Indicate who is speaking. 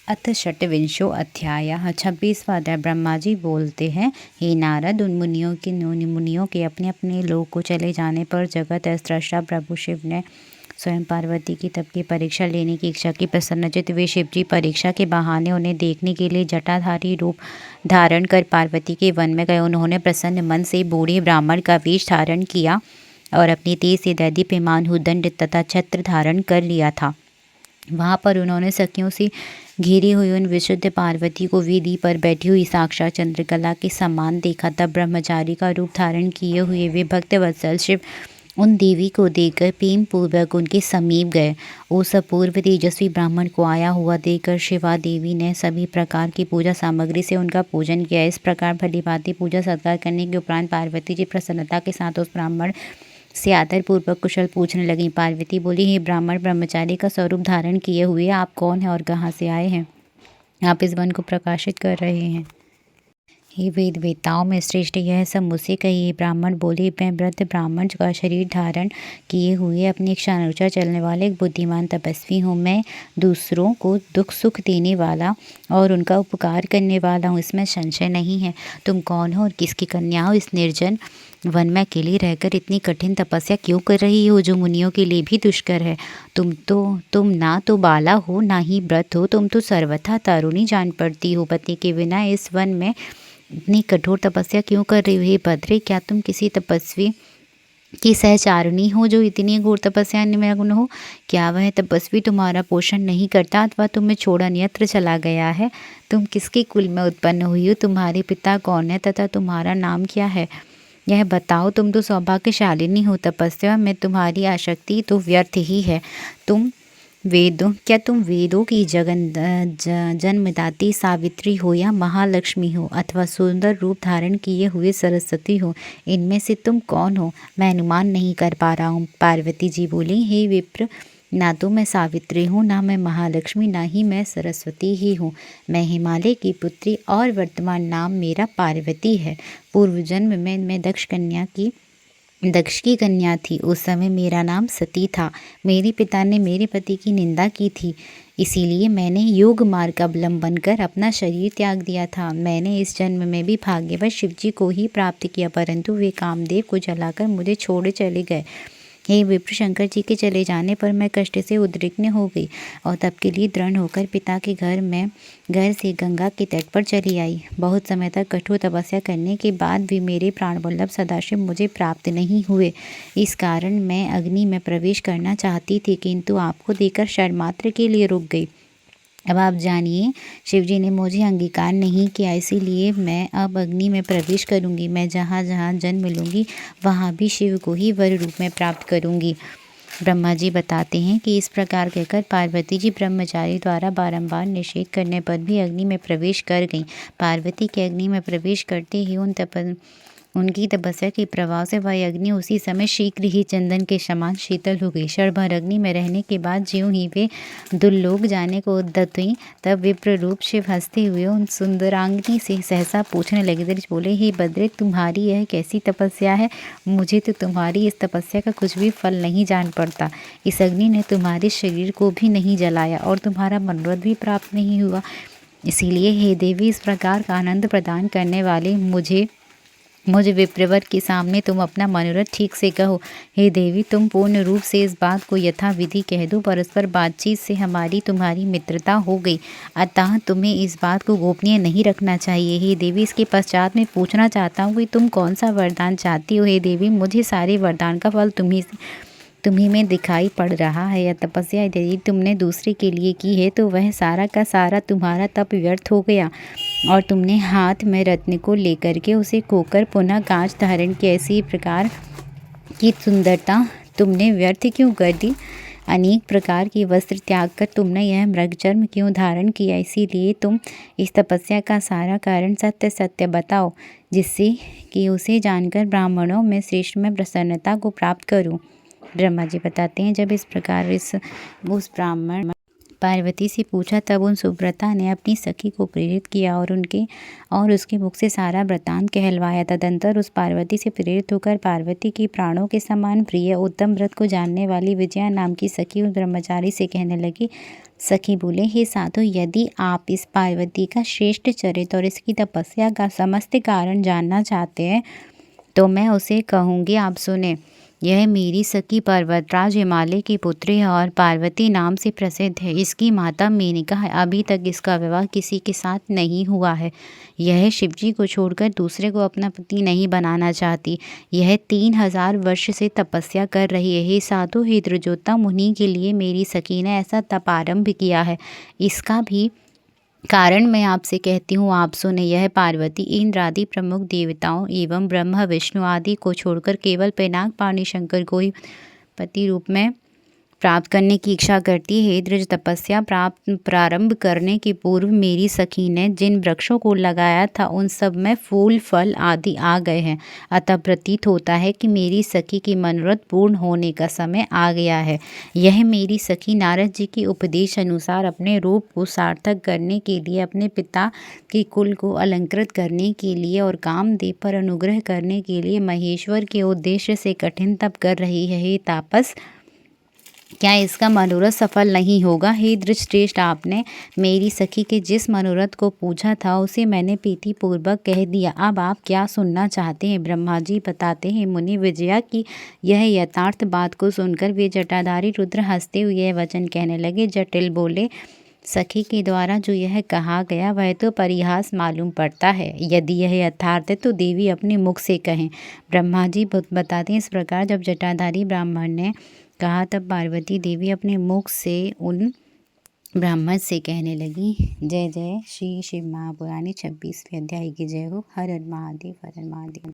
Speaker 1: अथ षट्विंशो अध्यायः 26वां अध्याय। ब्रह्मा जी बोलते हैं, हे नारद, उन मुनियों के अपने अपने लोक को चले जाने पर जगत स्रष्टा प्रभु शिव ने स्वयं पार्वती की तप की परीक्षा लेने की इच्छा की। प्रसन्नचित्त वे शिव जी परीक्षा के बहाने उन्हें देखने के लिए जटाधारी रूप धारण कर पार्वती के वन में गए। उन्होंने प्रसन्न मन से बूढ़े ब्राह्मण का वेश धारण किया और अपनी तेज से दैदीप्यमान हुदंड तथा छत्र धारण कर लिया था। वहाँ पर उन्होंने सखियों से घिरी हुई उन विशुद्ध पार्वती को वेदी पर बैठी हुई साक्षात चंद्रकला के समान देखा। तब ब्रह्मचारी का रूप धारण किए हुए वे भक्त वत्सल शिव उन देवी को देखकर प्रेम पूर्वक उनके समीप गए। उस अपूर्व तेजस्वी ब्राह्मण को आया हुआ देखकर शिवा देवी ने सभी प्रकार की पूजा सामग्री से उनका पूजन किया। इस प्रकार भली भांति पूजा सत्कार करने के उपरांत पार्वती जी प्रसन्नता के साथ उस ब्राह्मण से आदर पूर्वक कुशल पूछने लगी। पार्वती बोली, हे ब्राह्मण, ब्रह्मचारी का स्वरूप धारण किए हुए आप कौन हैं और कहाँ से आए हैं? आप इस वन को प्रकाशित कर रहे हैं। हे वेद वेताओं में श्रेष्ठ, यह सब मुझसे कहिए। ब्राह्मण बोले, मैं वृद्ध ब्राह्मण का शरीर धारण किए हुए अपनी इच्छानुसार चलने वाले एक बुद्धिमान तपस्वी हूँ। मैं दूसरों को दुख सुख देने वाला और उनका उपकार करने वाला हूँ, इसमें संशय नहीं है। तुम कौन हो और किसकी कन्या हो? इस निर्जन वन में अकेली रहकर इतनी कठिन तपस्या क्यों कर रही हो, जो मुनियों के लिए भी दुष्कर है? तुम ना तो बाला हो, ना ही व्रत हो, तुम तो सर्वथा तरुणी जान पड़ती हो। पति के बिना इस वन में इतनी कठोर तपस्या क्यों कर रही हो? हे भद्रे, क्या तुम किसी तपस्वी की सहचारिणी हो जो इतनी घोर तपस्या में मग्न हो? क्या वह तपस्वी तुम्हारा पोषण नहीं करता अथवा तुम्हें छोड़ अन्यत्र चला गया है? तुम किसके कुल में उत्पन्न हुई हो? तुम्हारे पिता कौन है तथा तुम्हारा नाम क्या है? यह बताओ। तुम तो सौभाग्यशालिनी हो। तपस्या में तुम्हारी आसक्ति तो व्यर्थ ही है। क्या तुम वेदों की जन्मदाती सावित्री हो या महालक्ष्मी हो अथवा सुंदर रूप धारण किए हुए सरस्वती हो? इनमें से तुम कौन हो? मैं अनुमान नहीं कर पा रहा हूँ। पार्वती जी बोली, हे विप्र, ना तो मैं सावित्री हूँ, ना मैं महालक्ष्मी, ना ही मैं सरस्वती ही हूँ। मैं हिमालय की पुत्री और वर्तमान नाम मेरा पार्वती है। पूर्व जन्म में मैं दक्ष की कन्या थी। उस समय मेरा नाम सती था। मेरे पिता ने मेरे पति की निंदा की थी, इसीलिए मैंने योग मार्ग का अवलंबन कर अपना शरीर त्याग दिया था। मैंने इस जन्म में भी भाग्यवश शिवजी को ही प्राप्त किया, परंतु वे कामदेव को जलाकर मुझे छोड़ चले गए। हे विप्र, शंकर जी के चले जाने पर मैं कष्ट से उद्विग्न हो गई और तब के लिए दृढ़ होकर पिता के घर से गंगा के तट पर चली आई। बहुत समय तक कठोर तपस्या करने के बाद भी मेरे प्राणवल्लभ सदाशिव मुझे प्राप्त नहीं हुए। इस कारण मैं अग्नि में प्रवेश करना चाहती थी, किंतु आपको देखकर क्षण मात्र के लिए रुक गई। अब आप जानिए, शिवजी ने मुझे अंगीकार नहीं किया, इसीलिए मैं अब अग्नि में प्रवेश करूंगी। मैं जहाँ जहाँ जन्म लूँगी वहाँ भी शिव को ही वर रूप में प्राप्त करूंगी। ब्रह्मा जी बताते हैं कि इस प्रकार कहकर पार्वती जी ब्रह्मचारी द्वारा बारंबार निषेध करने पर भी अग्नि में प्रवेश कर गईं। पार्वती के अग्नि में प्रवेश करते ही उनकी तपस्या के प्रभाव से वह अग्नि उसी समय शीघ्र ही चंदन के समान शीतल हो गई। क्षण भर अग्नि में रहने के बाद ज्यों ही वे दुर्लोक जाने को उद्यत हुई, तब विप्र रूप शिव हंसते हुए उन सुंदरांगनी से सहसा पूछने लगे। दरिश बोले, हे बद्रे, तुम्हारी यह कैसी तपस्या है? मुझे तो तुम्हारी इस तपस्या का कुछ भी फल नहीं जान पड़ता। इस अग्नि ने तुम्हारे शरीर को भी नहीं जलाया और तुम्हारा मनोरथ भी प्राप्त नहीं हुआ। इसीलिए हे देवी, इस प्रकार का आनंद प्रदान करने वाले मुझ विप्रवर के सामने तुम अपना मनोरथ ठीक से कहो। हे देवी, तुम पूर्ण रूप से इस बात को यथा विधि कह दो। परस्पर बातचीत से हमारी तुम्हारी मित्रता हो गई, अतः तुम्हें इस बात को गोपनीय नहीं रखना चाहिए। हे देवी, इसके पश्चात मैं पूछना चाहता हूँ कि तुम कौन सा वरदान चाहती हो? हे देवी, मुझे सारे वरदान का फल तुम्ही में दिखाई पड़ रहा है। यह तपस्या यदि तुमने दूसरे के लिए की है तो वह सारा का सारा तुम्हारा तप व्यर्थ हो गया और तुमने हाथ में रत्न को लेकर के उसे खोकर पुनः कांच धारण किया। इसी प्रकार की सुंदरता तुमने व्यर्थ क्यों कर दी? अनेक प्रकार के वस्त्र त्याग कर तुमने यह मृगचर्म क्यों धारण किया? इसीलिए तुम इस तपस्या का सारा कारण सत्य सत्य बताओ, जिससे कि उसे जानकर ब्राह्मणों में श्रेष्ठ में प्रसन्नता को प्राप्त करूं। ब्रह्मा जी बताते हैं, जब इस प्रकार उस ब्राह्मण पार्वती से पूछा। तब उन सुव्रता ने अपनी सखी को प्रेरित किया और उसके मुख से सारा वृत्तांत कहलवाया। तदंतर उस पार्वती से प्रेरित होकर पार्वती की प्राणों के समान प्रिय उत्तम व्रत को जानने वाली विजया नाम की सखी उस ब्रह्मचारी से कहने लगी। सखी बोले, हे साधु, यदि आप इस पार्वती का श्रेष्ठ चरित्र और इसकी तपस्या का समस्त कारण जानना चाहते हैं तो मैं उसे कहूँगी, आप सुने। यह मेरी सखी पर्वतराज हिमालय की पुत्री है और पार्वती नाम से प्रसिद्ध है। इसकी माता मेनका है। अभी तक इसका विवाह किसी के साथ नहीं हुआ है। यह शिवजी को छोड़कर दूसरे को अपना पति नहीं बनाना चाहती। यह 3000 वर्ष से तपस्या कर रही है। हे साधु, हे द्रुजोत्तम मुनि के लिए मेरी सखी ने ऐसा तप आरंभ किया है। इसका भी कारण मैं आपसे कहती हूँ, आप सुने। यह पार्वती इंद्र आदि प्रमुख देवताओं एवं ब्रह्मा विष्णु आदि को छोड़कर केवल पिनाक पाणी शंकर को ही पति रूप में प्राप्त करने की इच्छा करती है। द्रुज, तपस्या प्रारंभ करने के पूर्व मेरी सखी ने जिन वृक्षों को लगाया था उन सब में फूल फल आदि आ गए हैं। अतः प्रतीत होता है कि मेरी सखी की मनोरथ पूर्ण होने का समय आ गया है। यह मेरी सखी नारद जी के उपदेश अनुसार अपने रूप को सार्थक करने के लिए, अपने पिता के कुल को अलंकृत करने के लिए और कामदेव पर अनुग्रह करने के लिए महेश्वर के उद्देश्य से कठिन तप कर रही है। हे तापस, क्या इसका मनोरथ सफल नहीं होगा? हे धृतश्रेष्ठ, आपने मेरी सखी के जिस मनोरथ को पूछा था उसे मैंने प्रीति पूर्वक कह दिया। अब आप क्या सुनना चाहते हैं? ब्रह्मा जी बताते हैं, मुनि विजया की यह यथार्थ बात को सुनकर वे जटाधारी रुद्र हंसते हुए यह वचन कहने लगे। जटिल बोले, सखी के द्वारा जो यह कहा गया वह तो परिहास मालूम पड़ता है। यदि यह यथार्थ है तो देवी अपने मुख से कहें। ब्रह्मा जी बताते हैं, इस प्रकार जब जटाधारी ब्राह्मण ने कहा तब पार्वती देवी अपने मुख से उन ब्राह्मण से कहने लगी। जय जय श्री शिव महापुराणी 26वें अध्याय की जय हो। हर हर महादेव, हर हर महादेव।